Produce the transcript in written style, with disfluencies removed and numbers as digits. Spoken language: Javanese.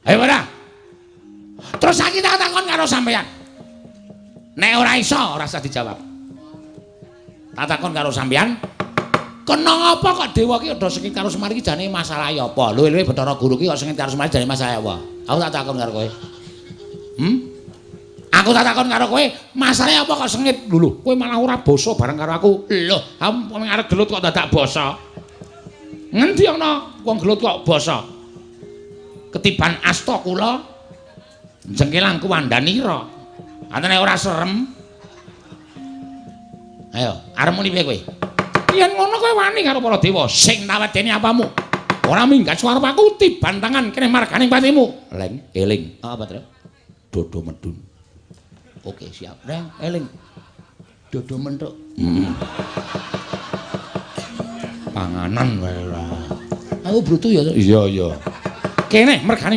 Ayo ora. Terus saiki tak takon karo sampeyan. Nek ora iso ora usah dijawab. Tak takon karo sampeyan. Kena apa kok dewa ki udah sengit karo Semar iki jane masalah ya apa? Luwe-luwe Bathara Guru ki kok sengit karo Semar jane masalah apa? Aku tak takon karo kowe. Aku tak takon karo kowe, masalahnya apa kok sengit? Lho, kowe malah ora basa bareng karo aku. Lho, kamu arep gelut kok dadak basa. Ngendi ana wong gelut kok basa? Ketiban asta kula jengkelang kuwandanira. Antene ora serem. Ayo, arep muni piye kowe? Yen ngono kowe wani karo para dewa sing tawedeni apamu. Ora minggat swarpaku tiban tangan kene marganing patimu. Leng, eling. Apa, Tru? Dodo medun. Oke, siap. Leng, eling. Dodo mentuk. Panganan wae lah. Aku brutu ya. Iya, iya. Kene merganing